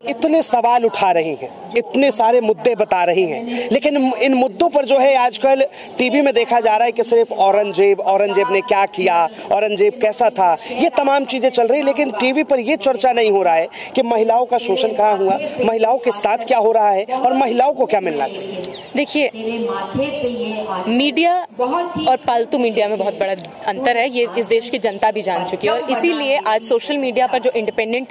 इतने सवाल उठा रही हैं, इतने सारे मुद्दे बता रही हैं, लेकिन इन मुद्दों पर जो है आजकल टीवी में देखा जा रहा है कि सिर्फ औरंगजेब ने क्या किया, औरंगजेब कैसा था, ये तमाम चीज़ें चल रही, लेकिन टीवी पर ये चर्चा नहीं हो रहा है कि महिलाओं का शोषण कहाँ हुआ, महिलाओं के साथ क्या हो रहा है और महिलाओं को क्या मिलना चाहिए। देखिए, मीडिया और पालतू मीडिया में बहुत बड़ा अंतर है, ये इस देश की जनता भी जान चुकी है। और इसीलिए आज सोशल मीडिया पर जो इंडिपेंडेंट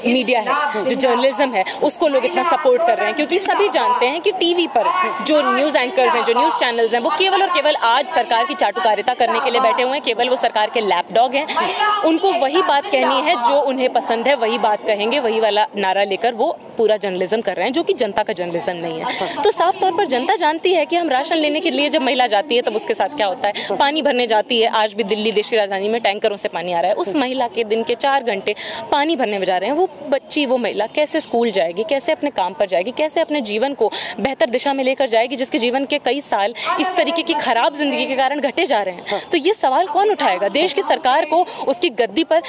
मीडिया है, जो जर्नलिज्म है, उसको लोग इतना सपोर्ट कर रहे हैं, क्योंकि सभी जानते हैं कि टीवी पर जो न्यूज़ एंकर्स हैं, जो न्यूज़ चैनल्स हैं, वो केवल और केवल आज सरकार की चाटुकारिता करने के लिए बैठे हुए हैं, केवल वो सरकार के लैपडॉग हैं। उनको वही बात कहनी है जो उन्हें पसंद है, वही बात कहेंगे, वही वाला नारा लेकर वो पूरा जर्नलिज्म कर रहे हैं, जो कि जनता का जर्नलिज्म नहीं है। तो साफ तौर पर जनता जानती है कि हम राशन लेने के लिए जब महिला जाती है तब उसके साथ क्या होता है, पानी भरने जाती है। आज भी दिल्ली देश की राजधानी में टैंकरों से पानी आ रहा है, उस महिला के दिन के 4 घंटे पानी भरने में जा रहे हैं। वो बच्ची, वो महिला कैसे स्कूल जाएगी, कैसे अपने काम पर जाएगी, कैसे अपने जीवन को बेहतर दिशा में लेकर जाएगी, जिसके जीवन के कई साल इस तरीके की खराब जिंदगी के कारण घटे जा रहे हैं। तो ये सवाल कौन उठाएगा? देश की सरकार को उसकी गद्दी पर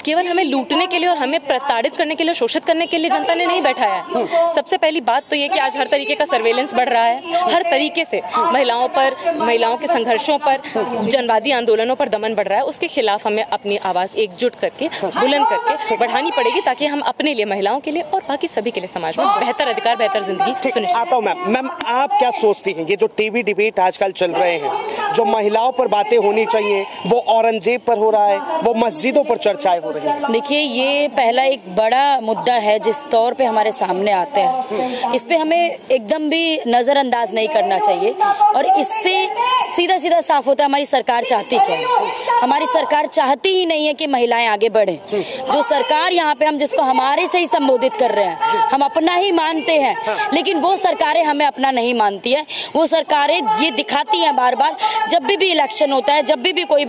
केवल हमें लूटने के लिए और हमें प्रताड़ित करने के लिए, शोषित करने के लिए जनता ने नहीं बैठाया है। सबसे पहली बात तो ये कि आज हर तरीके का सर्वेलेंस बढ़ रहा है, हर तरीके से महिलाओं पर, महिलाओं के संघर्षों पर, जनवादी आंदोलनों पर दमन बढ़ रहा है। उसके खिलाफ हमें अपनी आवाज़ एकजुट करके, बुलंद करके बढ़ानी पड़ेगी, ताकि हम अपने लिए, महिलाओं के लिए और बाकी सभी के लिए समाज में बेहतर अधिकार, बेहतर जिंदगी सुनिश्चित। आता हूं मैम, आप क्या सोचती हैं, ये जो टीवी डिबेट आजकल चल रहे हैं, जो महिलाओं पर बातें होनी चाहिए वो औरंगजेब पर हो रहा है, वो मस्जिदों पर चर्चाएं हो रही है? देखिए, ये पहला एक बड़ा मुद्दा है जिस तौर पे हमारे सामने आते हैं, इस पे हमें एकदम भी नजरअंदाज नहीं करना चाहिए। और इससे सीधा सीधा साफ होता है हमारी सरकार चाहती क्या है। हमारी सरकार चाहती ही नहीं है कि महिलाएं आगे बढ़े। जो सरकार यहाँ पे हम जिसको हमारे से ही संबोधित कर रहे हैं, हम अपना ही मानते हैं, लेकिन वो सरकारें हमें अपना नहीं मानती है। वो सरकारें ये दिखाती हैं बार बार, जब भी इलेक्शन होता है, जब भी कोई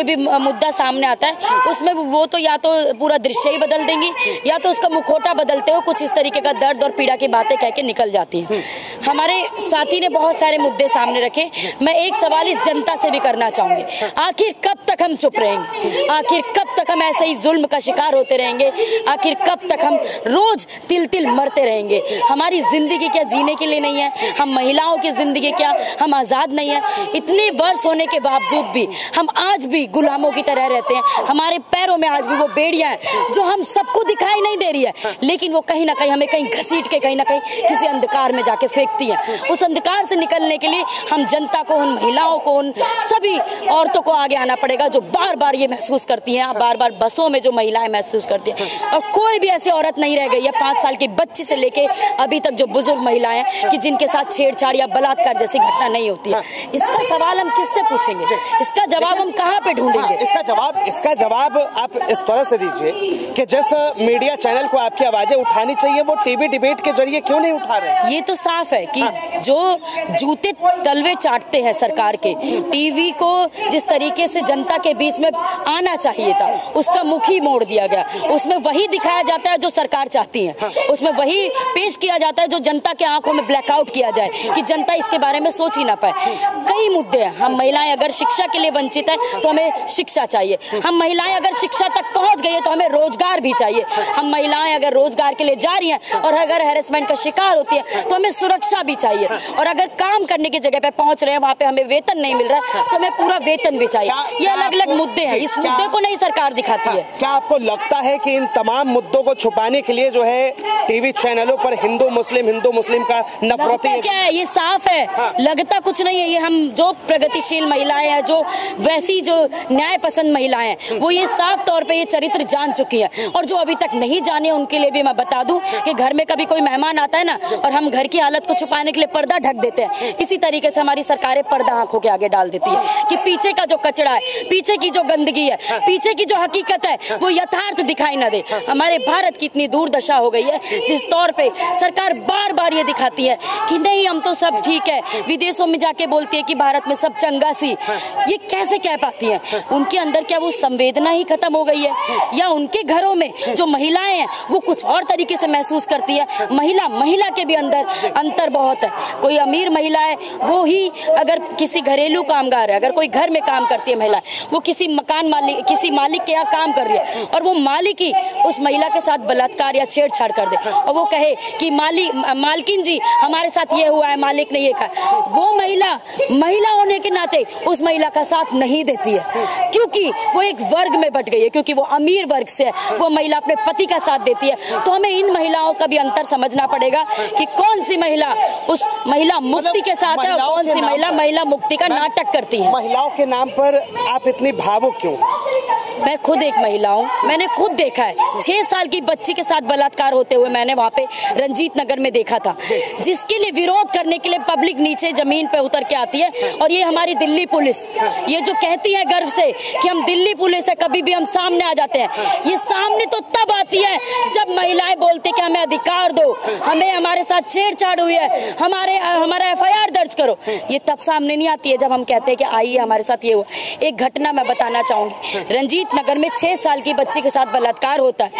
भी मुद्दा सामने आता है, उसमें वो तो या तो पूरा दृश्य ही बदल देंगी, या तो उसका मुखौटा बदलते हो कुछ इस तरीके का दर्द और पीड़ा की बातें कह के निकल जाती हैं। हमारे साथी ने बहुत सारे मुद्दे सामने रखे। मैं एक सवाल इस जनता से भी करना चाहूंगी, आखिर कब तक हम चुप रहेंगे? आखिर कब तक हम ऐसे ही जुल्म का शिकार होते रहेंगे? आखिर कब तक हम रोज तिल तिल मरते रहेंगे? हमारी जिंदगी क्या जीने के लिए नहीं है? हम महिलाओं की जिंदगी क्या हम आजाद नहीं है? इतने वर्ष होने के बावजूद भी हम आज भी गुलामों की तरह रहते हैं। हमारे पैरों में आज भी वो बेड़ियां हैं जो हम सबको दिखाई नहीं दे रही है, लेकिन वो कहीं ना कहीं हमें कहीं घसीट के कहीं ना कहीं किसी अंधकार में जाके फेंकती है। उस अंधकार से निकलने के लिए हम जनता को, उन महिलाओं को, उन सभी औरतों को आगे आना पड़ेगा जो बार बार ये महसूस करती हैं, बार बार बसों में जो महिलाएं महसूस करती हैं। और कोई भी ऐसी औरत नहीं रह गई है 5 साल की बच्ची से लेके अभी तक जो बुजुर्ग महिलाएं कि जिनके साथ छेड़छाड़ या बलात्कार जैसी घटना नहीं होती है। इसका सवाल हम किससे पूछेंगे? इसका जवाब हम कहाँ पे ढूंढेंगे? इसका जवाब आप इस तरह से दीजिए कि जिस मीडिया चैनल को आपकी आवाजें उठानी चाहिए वो टीवी डिबेट के जरिए क्यों नहीं उठा रहे? ये तो साफ है कि जो जूते तलवे चाटते हैं सरकार के, टीवी को जिस तरीके से जनता के बीच में आना चाहिए था उसका मुख ही मोड़ दिया गया। उसमें वही दिखाया जाता है जो सरकार चाहती है, उसमें वही पेश किया जाता है जो जनता के आंखों में ब्लैकआउट किया जाए कि जनता इसके बारे में सोच ही ना पाए। कई मुद्दे हैं। हम महिलाएं अगर शिक्षा के लिए वंचित है तो हमें शिक्षा चाहिए। हम महिलाएं अगर शिक्षा तक पहुंच गई है तो हमें रोजगार भी चाहिए। हम महिलाएं अगर रोजगार के लिए जा रही हैं और अगर हैरेसमेंट का शिकार होती है तो हमें सुरक्षा भी चाहिए। और अगर काम करने की जगह पे पहुंच रहे हैं, वहां पे हमें वेतन नहीं मिल रहा है तो हमें पूरा वेतन भी चाहिए। ये अलग अलग मुद्दे हैं, इस मुद्दे को नहीं सरकार दिखाती है। क्या आपको लगता है कि इन तमाम मुद्दों को छुपाने के लिए जो है टीवी चैनलों पर हिंदू मुस्लिम का नफरती क्या है? ये साफ है, लगता कुछ नहीं है। ये हम जो प्रगतिशील महिलाएं हैं, जो वैसी जो न्याय पसंद महिलाएं हैं, वो ये साफ तौर पे ये चरित्र जान चुकी है। और जो अभी तक नहीं जाने उनके लिए भी मैं बता दूं कि घर में कभी कोई मेहमान आता है ना और हम घर की हालत को छुपाने के लिए पर्दा ढक देते हैं, इसी तरीके से हमारी सरकारें पर्दा आंखों के आगे डाल देती है कि पीछे का जो कचरा है, पीछे की जो गंदगी है, पीछे की जो हकीकत है वो यथार्थ दिखाई ना दे। हमारे भारत की इतनी दुर्दशा हो गई है जिस तौर पे सरकार बार बार ये दिखाती है कि नहीं हम तो सब ठीक है, विदेशों में जाके बोलती है कि भारत में सब चंगा सी। ये कैसे कह पाती है? उनके अंदर क्या वो संवेदना ही खत्म हो गई गई है, या उनके घरों में जो महिलाएं हैं वो कुछ और तरीके से महसूस करती है। महिला के भी अंदर अंतर बहुत है। कोई अमीर महिला है वो ही अगर किसी घरेलू कामगार है, अगर कोई घर में काम करती है महिला, वो किसी मकान मालिक, किसी मालिक के यहाँ काम कर रही है और वो मालिक ही उस महिला के साथ बलात्कार या छेड़छाड़ कर दे और वो कहे कि मालकिन जी हमारे साथ ये हुआ है, मालिक ने ये कहा, वो महिला होने के नाते उस महिला का साथ नहीं देती है, क्योंकि वो एक वर्ग में बट गई है, क्योंकि वो अमीर वर्ग से है, वो महिला अपने पति का साथ देती है। तो हमें इन महिलाओं का भी अंतर समझना पड़ेगा कि कौन सी महिला उस महिला मुक्ति के साथ है और कौन सी महिला मुक्ति का नाटक करती है। महिलाओं के नाम पर आप इतनी भावुक क्यों? मैं खुद एक महिला हूँ, मैंने खुद देखा है 6 साल की बच्ची के साथ बलात्कार होते हुए मैंने वहाँ पे रंजीत नगर में देखा था, जिसके लिए विरोध करने के लिए पब्लिक नीचे जमीन पे उतर के आती है। और ये हमारी दिल्ली पुलिस, ये जो कहती है गर्व से कि हम दिल्ली पुलिस है, कभी भी हम सामने आ जाते हैं, ये सामने तो तब आती है जब महिलाएं बोलती कि हमें अधिकार दो, हमें हमारे साथ छेड़छाड़ हुई है, हमारा FIR दर्ज करो। ये तब सामने नहीं आती है जब हम कहते हैं कि आइए हमारे साथ ये हुआ। एक घटना मैं बताना चाहूंगी, रंजीत नगर में 6 साल की बच्ची के साथ बलात्कार होता है,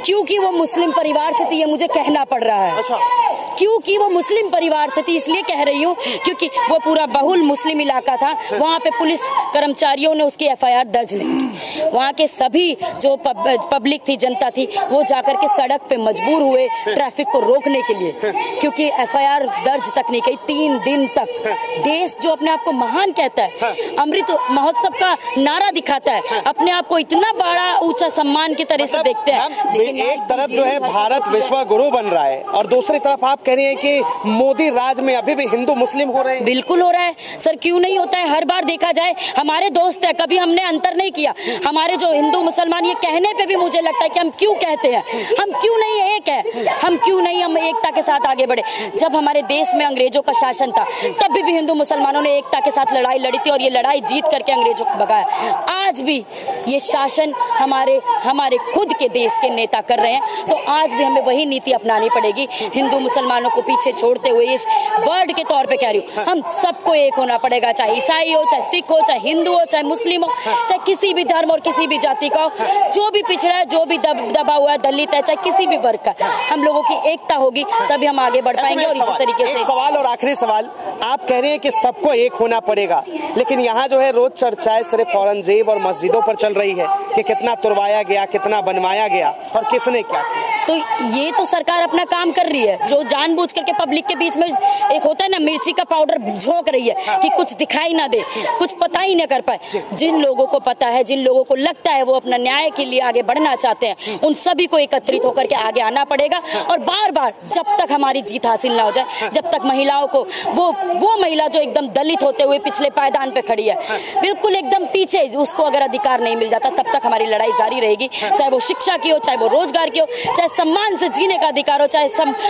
क्योंकि वो मुस्लिम परिवार से थी, ये मुझे कहना पड़ रहा है। क्योंकि वो मुस्लिम परिवार से थी इसलिए कह रही हूँ, क्योंकि वो पूरा बहुल मुस्लिम इलाका था, वहाँ पे पुलिस कर्मचारियों ने उसकी FIR दर्ज नहीं की। वहाँ के सभी जो पब्लिक थी, जनता थी, वो जाकर के सड़क पे मजबूर हुए ट्रैफिक को रोकने के लिए, क्योंकि FIR दर्ज तक नहीं की 3 दिन तक। देश जो अपने आप को महान कहता है, अमृत महोत्सव का नारा दिखाता है, अपने आप को इतना बड़ा ऊंचा सम्मान की तरह से देखते हैं, लेकिन एक तरफ जो है भारत विश्व गुरु बन रहा है और दूसरी तरफ आप कह रही है कि मोदी राज में अभी भी हिंदू मुस्लिम हो रहे हैं। बिल्कुल हो रहा है सर, क्यों नहीं होता है। हर बार देखा जाए हमारे दोस्त है, कभी हमने अंतर नहीं किया। हमारे जो हिंदू मुसलमान, ये कहने पे भी मुझे लगता है कि हम क्यों कहते हैं, हम क्यों नहीं एक है, हम क्यों नहीं हम एकता के साथ आगे बढ़े। जब हमारे देश में अंग्रेजों का शासन था तब भी हिंदू मुसलमानों ने एकता के साथ लड़ाई लड़ी थी और ये लड़ाई जीत करके अंग्रेजों को भगाया। आज भी ये शासन हमारे खुद के देश के नेता कर रहे हैं, तो आज भी हमें वही नीति अपनानी पड़ेगी। हिंदू मुसलमानों को पीछे छोड़ते हुए, इस वर्ड के तौर पे कह रही हूँ, हम सबको एक होना पड़ेगा, चाहे ईसाई हो, चाहे सिख हो, चाहे हिंदू हो, चाहे मुस्लिम हो, चाहे किसी भी धर्म और किसी भी जाति का हो, जो भी पिछड़ा है, जो भी दबा हुआ है, दलित है, चाहे किसी भी वर्ग का, हम लोगों की एकता होगी तभी हम आगे बढ़ पाएंगे। और इसी तरीके से सवाल और आखिरी सवाल, आप कह रहे हैं कि सबको एक होना पड़ेगा, लेकिन यहाँ जो है रोज चर्चाएं सिर्फ औरंगजेब और मस्जिदों पर चल रही है कि कितना तुड़वाया गया, कितना बनवाया गया और किसने क्या। तो ये तो सरकार अपना काम कर रही है, जो जानबूझ करके पब्लिक के बीच में एक होता है ना, मिर्ची का पाउडर झोंक रही है कि कुछ दिखाई ना दे, कुछ पता ही ना कर पाए। जिन लोगों को पता है, जिन लोगों को लगता है वो अपना न्याय के लिए आगे बढ़ना चाहते हैं, उन सभी को एकत्रित होकर के आगे आना पड़ेगा। और बार बार जब तक हमारी जीत हासिल ना हो जाए, जब तक महिलाओं को वो महिला जो एकदम दलित होते हुए पिछले पायदान पे खड़ी है, बिल्कुल एकदम पीछे, उसको अगर अधिकार नहीं मिल जाता, तब तक हमारी लड़ाई जारी रहेगी। चाहे वो शिक्षा की हो, चाहे वो रोजगार की हो, चाहे सम्मान से जीने का अधिकार हो, चाहे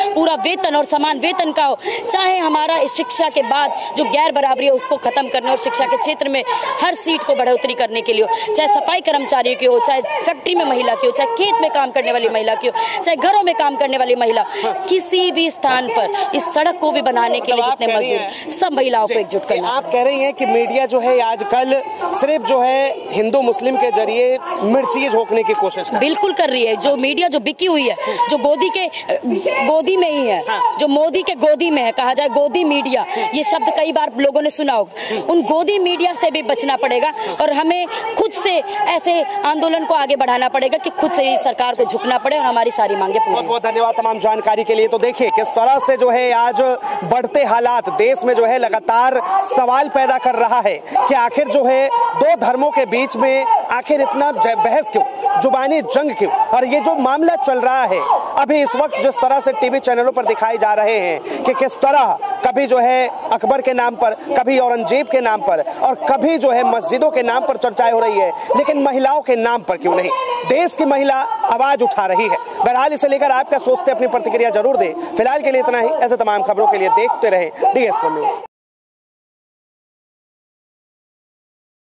पूरा वेतन और समान वेतन का हो, चाहे हमारा इस शिक्षा के बाद जो गैर बराबरी है उसको खत्म करने और शिक्षा के क्षेत्र में हर सीट को बढ़ोतरी करने के लिए हो, चाहे सफाई कर्मचारी की हो, चाहे फैक्ट्री में महिला की हो, चाहे खेत में काम करने वाली महिला की हो, चाहे घरों में काम करने वाली महिला, किसी भी स्थान पर इस सड़क को भी बनाने के लिए जितने मजदूर, सब महिलाओं को एकजुट करना। आप कह रही हैं कि मीडिया जो है आजकल सिर्फ जो है हिंदू मुस्लिम के जरिए मिर्ची झोंकने की कोशिश बिल्कुल कर रही है। जो मीडिया जो बिकी हुई है, जो गोदी में ही है, जो मोदी के गोदी में है, कहा जाए गोदी मीडिया, ये शब्द कई बार लोगों ने सुना होगा। उन गोदी मीडिया से भी बचना पड़ेगा और हमें खुद से ऐसे आंदोलन को आगे बढ़ाना पड़ेगा कि खुद से ही सरकार को झुकना पड़े और हमारी सारी मांगे पूरी। बहुत बहुत धन्यवाद तमाम जानकारी के लिए। तो देखिए किस तरह से जो है आज बढ़ते हालात देश में जो है लगातार सवाल पैदा कर रहा है कि आखिर जो है दो धर्मों के बीच में आखिर इतना बहस क्यों, जुबानी जंग क्यों। और ये जो मामला चल रहा है अभी इस वक्त जिस तरह से टीवी चैनलों पर दिखाई जा रहे हैं कि किस तरह कभी जो है अकबर के नाम पर, कभी औरंगजेब के नाम पर और कभी जो है मस्जिदों के नाम पर चर्चाएं हो रही है, लेकिन महिलाओं के नाम पर क्यों नहीं। देश की महिला आवाज उठा रही है। बहरहाल इसे लेकर आप क्या सोचते, अपनी प्रतिक्रिया जरूर दें। फिलहाल के लिए इतना ही। ऐसे तमाम खबरों के लिए देखते रहें DS4 न्यूज।